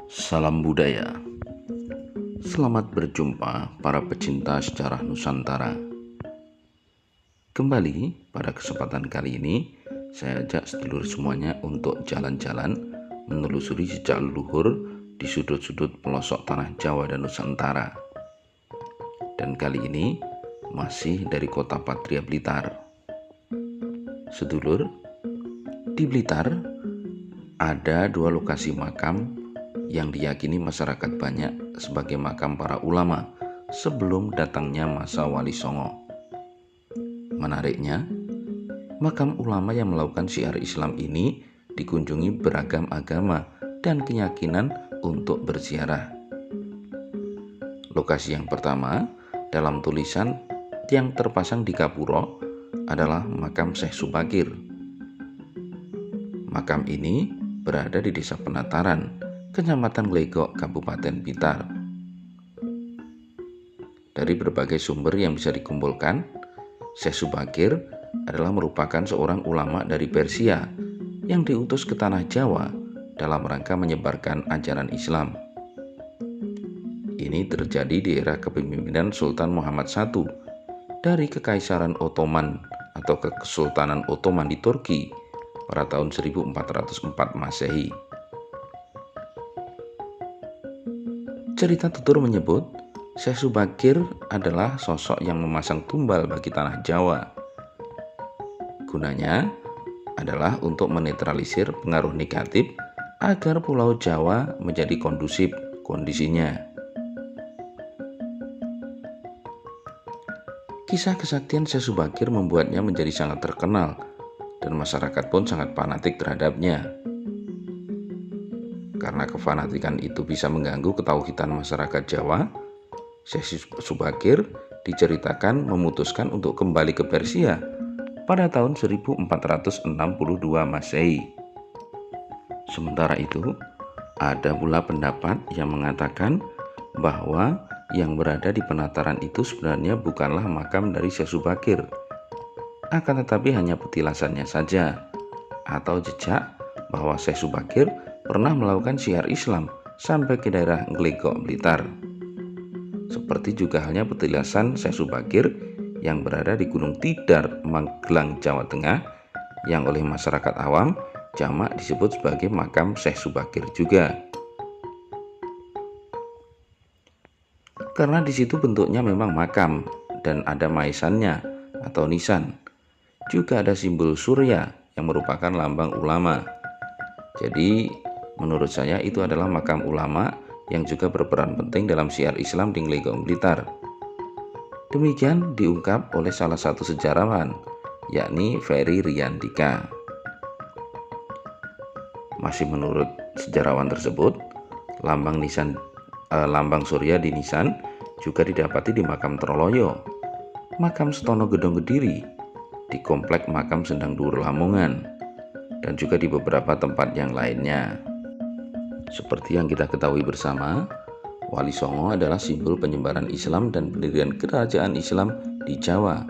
Salam budaya. Selamat berjumpa para pecinta sejarah Nusantara. Kembali pada kesempatan kali ini, saya ajak sedulur semuanya untuk jalan-jalan menelusuri jejak leluhur di sudut-sudut pelosok tanah Jawa dan Nusantara. Dan kali ini masih dari kota Patria Blitar. Sedulur, di Blitar ada dua lokasi makam yang diyakini masyarakat banyak sebagai makam para ulama sebelum datangnya masa Wali Songo. Menariknya, makam ulama yang melakukan syiar Islam ini dikunjungi beragam agama dan keyakinan untuk berziarah. Lokasi yang pertama dalam tulisan yang terpasang di Gapuro adalah makam Syekh Subakir. Makam ini berada di Desa Penataran, Kecamatan Glegok, Kabupaten Blitar. Dari berbagai sumber yang bisa dikumpulkan, Syekh Subakir adalah merupakan seorang ulama dari Persia yang diutus ke tanah Jawa dalam rangka menyebarkan ajaran Islam. Ini terjadi di era kepemimpinan Sultan Muhammad I dari Kekaisaran Ottoman atau Kesultanan Ottoman di Turki pada tahun 1404 Masehi. Cerita tutur menyebut Syekh Subakir adalah sosok yang memasang tumbal bagi tanah Jawa. Gunanya adalah untuk menetralisir pengaruh negatif agar Pulau Jawa menjadi kondusif kondisinya. Kisah kesaktian Syekh Subakir membuatnya menjadi sangat terkenal dan masyarakat pun sangat fanatik terhadapnya. Karena kefanatikan itu bisa mengganggu ketauhidan masyarakat Jawa, Syekh Subakir diceritakan memutuskan untuk kembali ke Persia pada tahun 1462 Masehi. Sementara itu, ada pula pendapat yang mengatakan bahwa yang berada di Penataran itu sebenarnya bukanlah makam dari Syekh Subakir, akan tetapi hanya petilasannya saja atau jejak bahwa Syekh Subakir pernah melakukan syiar Islam sampai ke daerah Glegok, Blitar. Seperti juga halnya petilasan Syekh Subakir yang berada di Gunung Tidar, Magelang, Jawa Tengah, yang oleh masyarakat awam jamak disebut sebagai makam Syekh Subakir juga. Karena di situ bentuknya memang makam dan ada maisannya atau nisan. Juga ada simbol surya yang merupakan lambang ulama. Jadi menurut saya itu adalah makam ulama yang juga berperan penting dalam syiar Islam di Glegok, Blitar. Demikian diungkap oleh salah satu sejarawan, yakni Ferry Riandika. Masih menurut sejarawan tersebut, lambang surya di nisan juga didapati di makam Troloyo, makam Setono Gedong Kediri, di komplek makam Sendang Dhuwur Lamongan, dan juga di beberapa tempat yang lainnya. Seperti yang kita ketahui bersama, Wali Songo adalah simbol penyebaran Islam dan pendirian kerajaan Islam di Jawa,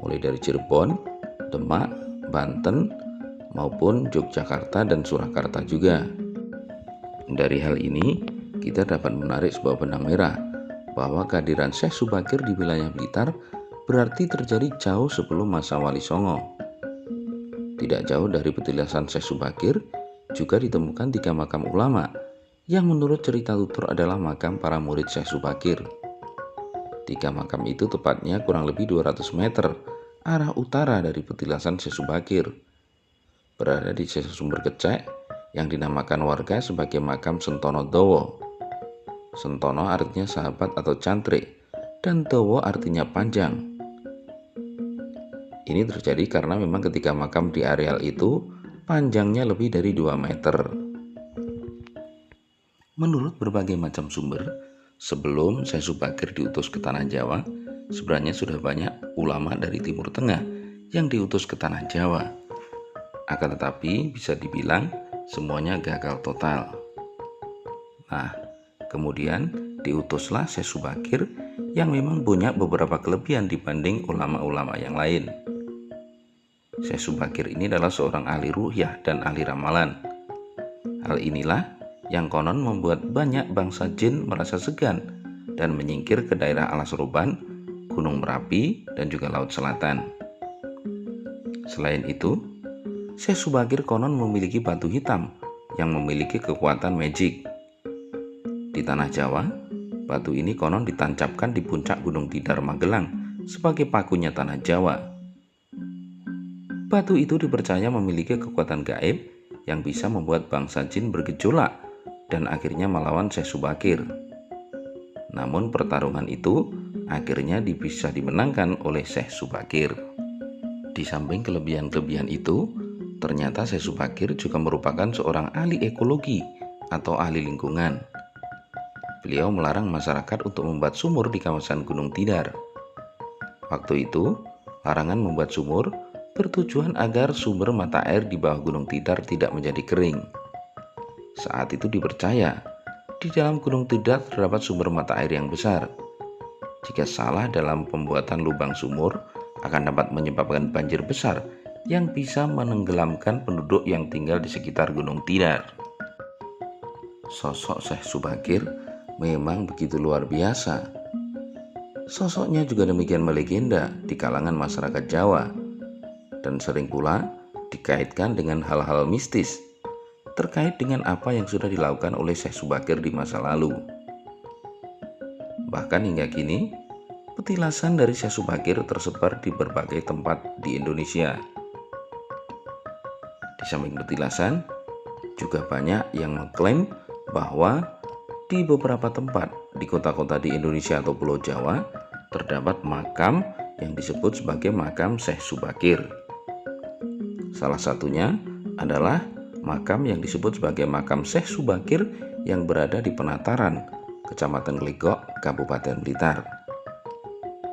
mulai dari Cirebon, Demak, Banten, maupun Yogyakarta dan Surakarta juga. Dari hal ini, kita dapat menarik sebuah benang merah bahwa kehadiran Syekh Subakir di wilayah Blitar berarti terjadi jauh sebelum masa Wali Songo. Tidak jauh dari petilasan Syekh Subakir juga ditemukan 3 makam ulama yang menurut cerita tutur adalah makam para murid Syekh Subakir. 3 makam itu tepatnya kurang lebih 200 meter arah utara dari petilasan Syekh Subakir. Berada di Desa Sumber Kecek yang dinamakan warga sebagai makam Sentono Dowo. Sentono artinya sahabat atau cantrik dan Dowo artinya panjang. Ini terjadi karena memang ketika makam di areal itu panjangnya lebih dari 2 meter. Menurut berbagai macam sumber, sebelum Syekh Subakir diutus ke tanah Jawa, sebenarnya sudah banyak ulama dari Timur Tengah yang diutus ke tanah Jawa. Akan tetapi bisa dibilang semuanya gagal total. Nah, kemudian diutuslah Syekh Subakir yang memang punya beberapa kelebihan dibanding ulama-ulama yang lain. Syekh Subakir ini adalah seorang ahli ruhyah dan ahli ramalan. Hal inilah yang konon membuat banyak bangsa jin merasa segan dan menyingkir ke daerah Alas Roban, Gunung Merapi, dan juga Laut Selatan. Selain itu, Syekh Subakir konon memiliki batu hitam yang memiliki kekuatan magic. Di tanah Jawa, batu ini konon ditancapkan di puncak Gunung Tidar Magelang sebagai pakunya tanah Jawa. Batu itu dipercaya memiliki kekuatan gaib yang bisa membuat bangsa jin bergejolak dan akhirnya melawan Syekh Subakir. Namun pertarungan itu akhirnya bisa dimenangkan oleh Syekh Subakir. Di samping kelebihan-kelebihan itu, ternyata Syekh Subakir juga merupakan seorang ahli ekologi atau ahli lingkungan. Beliau melarang masyarakat untuk membuat sumur di kawasan Gunung Tidar. Waktu itu, larangan membuat sumur bertujuan agar sumber mata air di bawah Gunung Tidar tidak menjadi kering. Saat itu dipercaya, di dalam Gunung Tidar terdapat sumber mata air yang besar. Jika salah dalam pembuatan lubang sumur, akan dapat menyebabkan banjir besar yang bisa menenggelamkan penduduk yang tinggal di sekitar Gunung Tidar. Sosok Syekh Subakir memang begitu luar biasa. Sosoknya juga demikian melegenda di kalangan masyarakat Jawa dan sering pula dikaitkan dengan hal-hal mistis terkait dengan apa yang sudah dilakukan oleh Syekh Subakir di masa lalu. Bahkan hingga kini, petilasan dari Syekh Subakir tersebar di berbagai tempat di Indonesia. Di samping petilasan, juga banyak yang mengklaim bahwa di beberapa tempat di kota-kota di Indonesia atau Pulau Jawa terdapat makam yang disebut sebagai makam Syekh Subakir. Salah satunya adalah makam yang disebut sebagai makam Syekh Subakir yang berada di Penataran, Kecamatan Glegok, Kabupaten Blitar.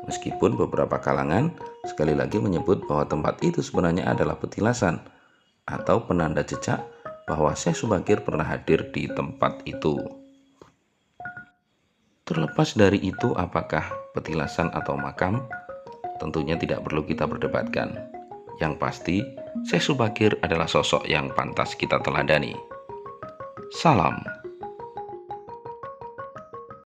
Meskipun beberapa kalangan sekali lagi menyebut bahwa tempat itu sebenarnya adalah petilasan atau penanda jejak bahwa Syekh Subakir pernah hadir di tempat itu. Terlepas dari itu, apakah petilasan atau makam, tentunya tidak perlu kita perdebatkan. Yang pasti, Syekh Subakir adalah sosok yang pantas kita teladani. Salam.